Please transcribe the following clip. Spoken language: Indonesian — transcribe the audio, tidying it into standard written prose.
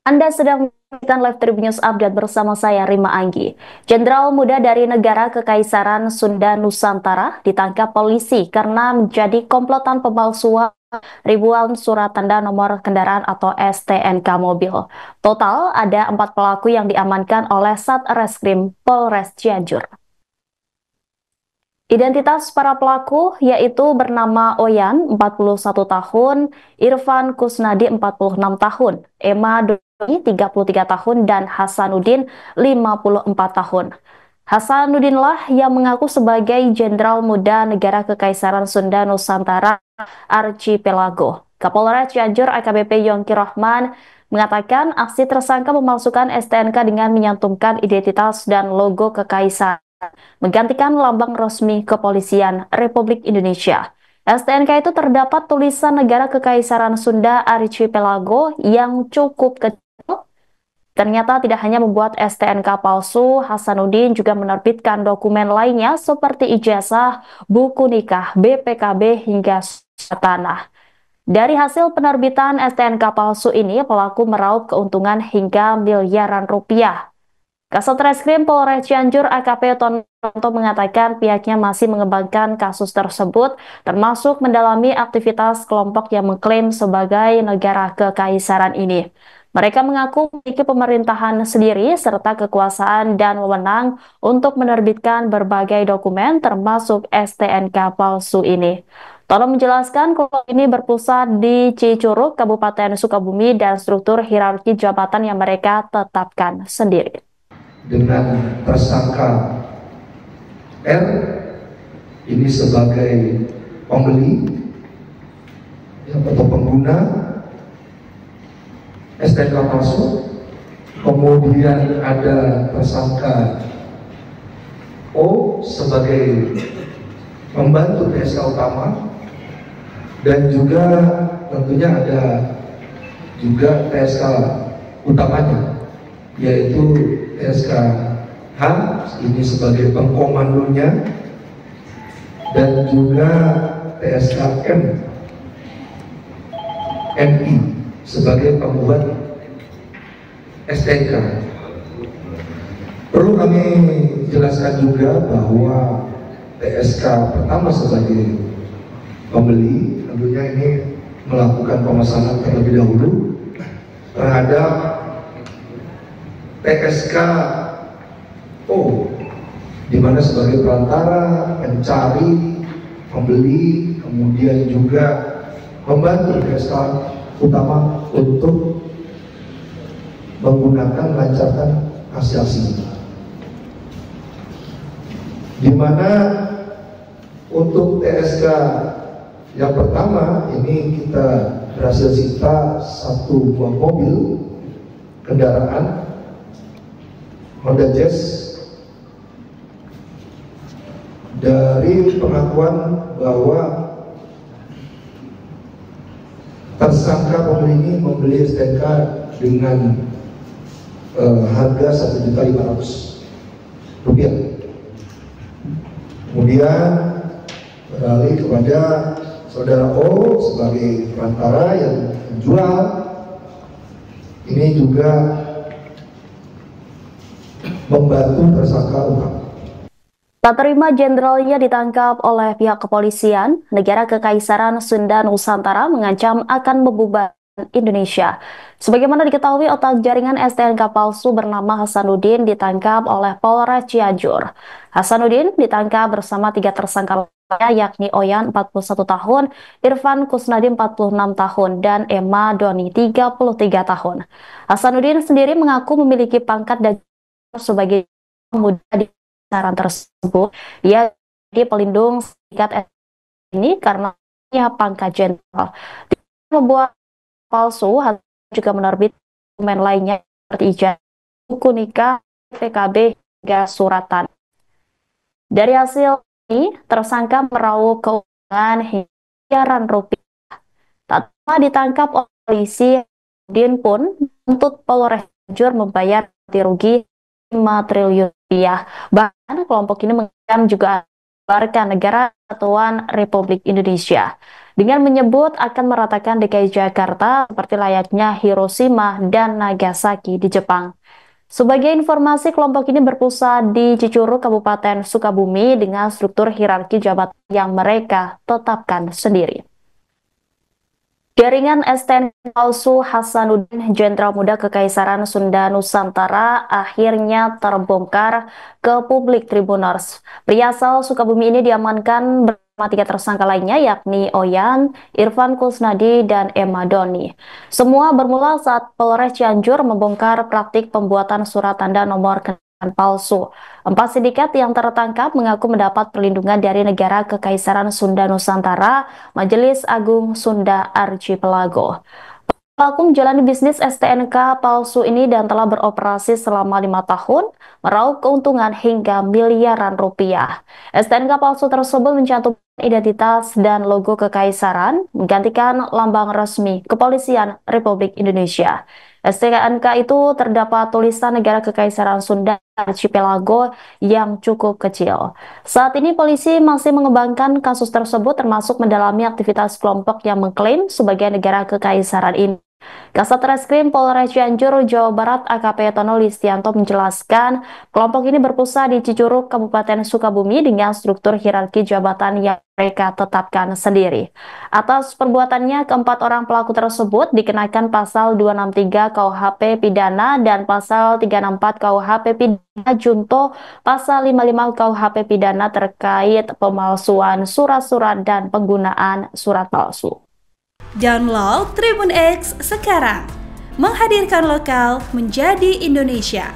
Anda sedang menyaksikan Live Tribun News Update bersama saya, Rima Anggi. Jenderal muda dari negara Kekaisaran Sunda Nusantara ditangkap polisi karena menjadi komplotan pemalsuan ribuan surat tanda nomor kendaraan atau STNK mobil. Total ada 4 pelaku yang diamankan oleh Satreskrim Polres Cianjur. Identitas para pelaku yaitu bernama Oyan, 41 tahun, Irfan Kusnadi, 46 tahun, Emma Doni, 33 tahun, dan Hasanuddin, 54 tahun. Hasanuddinlah yang mengaku sebagai jenderal muda negara Kekaisaran Sunda Nusantara Archipelago. Kapolres Cianjur AKBP Yongki Rahman mengatakan aksi tersangka memalsukan STNK dengan menyantumkan identitas dan logo kekaisaran menggantikan lambang resmi Kepolisian Republik Indonesia. STNK itu terdapat tulisan negara Kekaisaran Sunda Archipelago yang cukup kecil. Ternyata tidak hanya membuat STNK palsu, Hasanuddin juga menerbitkan dokumen lainnya seperti ijazah, buku nikah, BPKB, hingga surat tanah. Dari hasil penerbitan STNK palsu ini, pelaku meraup keuntungan hingga miliaran rupiah. Kasat Reskrim Polres Cianjur AKP Tonto mengatakan pihaknya masih mengembangkan kasus tersebut, termasuk mendalami aktivitas kelompok yang mengklaim sebagai negara kekaisaran ini. Mereka mengaku memiliki pemerintahan sendiri serta kekuasaan dan wewenang untuk menerbitkan berbagai dokumen termasuk STNK palsu ini. Tono menjelaskan kelompok ini berpusat di Cicurug, Kabupaten Sukabumi, dan struktur hierarki jabatan yang mereka tetapkan sendiri. Dengan tersangka R ini sebagai pembeli atau pengguna STNK palsu, kemudian ada tersangka O sebagai pembantu PSK utama, dan juga tentunya ada juga PSK utamanya yaitu PSK H ini sebagai pengkomandonya, dan juga PSK M MI sebagai pembuat STNK. Perlu kami jelaskan juga bahwa PSK pertama sebagai pembeli tentunya ini melakukan pemesanan terlebih dahulu terhadap PSK O, di mana sebagai perantara, pencari, pembeli, kemudian juga membantu PSK utama untuk menggunakan melancarkan aksi-aksi. Di mana untuk PSK yang pertama ini kita berhasil sita satu buah mobil kendaraan Honda Jazz. Dari pengakuan bahwa tersangka pembeli ini membeli STNK dengan harga Rp1.500.000. Kemudian beralih kepada saudara O sebagai perantara yang menjual. Ini juga membantu tersangka utama. Tak terima jenderalnya ditangkap oleh pihak kepolisian, negara Kekaisaran Sunda Nusantara mengancam akan membubarkan Indonesia. Sebagaimana diketahui, otak jaringan STNK palsu bernama Hasanuddin ditangkap oleh Polres Cianjur. Hasanuddin ditangkap bersama 3 tersangka lainnya, yakni Oyan 41 tahun, Irfan Kusnadi 46 tahun, dan Emma Doni 33 tahun. Hasanuddin sendiri mengaku memiliki pangkat dan sebagai muda di saran tersebut. Ia jadi pelindung sindikat ini karena punya pangkat jenderal. Membuat palsu juga menerbit dokumen lainnya seperti ijazah, buku nikah, PKB, hingga surat tanah. Dari hasil ini, tersangka meraup keuntungan hingga miliaran rupiah. Tak lama ditangkap oleh polisi, Din pun menuntut Polres Cianjur membayar ganti rugi 5 triliun rupiah. Bahkan kelompok ini mengancam juga warga negara Kesatuan Republik Indonesia. dengan menyebut akan meratakan DKI Jakarta seperti layaknya Hiroshima dan Nagasaki di Jepang. Sebagai informasi, kelompok ini berpusat di Cicurug, Kabupaten Sukabumi dengan struktur hierarki jabatan yang mereka tetapkan sendiri. Jaringan STNK palsu Hasanuddin, Jenderal Muda Kekaisaran Sunda Nusantara, akhirnya terbongkar ke publik Tribuners. Pria asal Sukabumi ini diamankan bersama 3 tersangka lainnya, yakni Oyan, Irfan Kusnadi, dan Emma Doni. Semua bermula saat Polres Cianjur membongkar praktik pembuatan surat tanda nomor kendaraan palsu. 4 sindikat yang tertangkap mengaku mendapat perlindungan dari negara Kekaisaran Sunda Nusantara, Majelis Agung Sunda Archipelago. Pelaku menjalani bisnis STNK palsu ini dan telah beroperasi selama 5 tahun, meraup keuntungan hingga miliaran rupiah. STNK palsu tersebut mencantumkan identitas dan logo kekaisaran, menggantikan lambang resmi Kepolisian Republik Indonesia. STNK itu terdapat tulisan negara Kekaisaran Sunda Archipelago yang cukup kecil. Saat ini polisi masih mengembangkan kasus tersebut, termasuk mendalami aktivitas kelompok yang mengklaim sebagai negara kekaisaran ini. Kasat Reskrim Polres Cianjur, Jawa Barat, AKP Tono Listianto menjelaskan, kelompok ini berpusat di Cicurug, Kabupaten Sukabumi dengan struktur hierarki jabatan yang mereka tetapkan sendiri. Atas perbuatannya, keempat orang pelaku tersebut dikenakan pasal 263 KUHP Pidana dan pasal 364 KUHP Pidana Junto, pasal 55 KUHP Pidana terkait pemalsuan surat-surat dan penggunaan surat palsu. Download Tribun X sekarang, menghadirkan lokal menjadi Indonesia.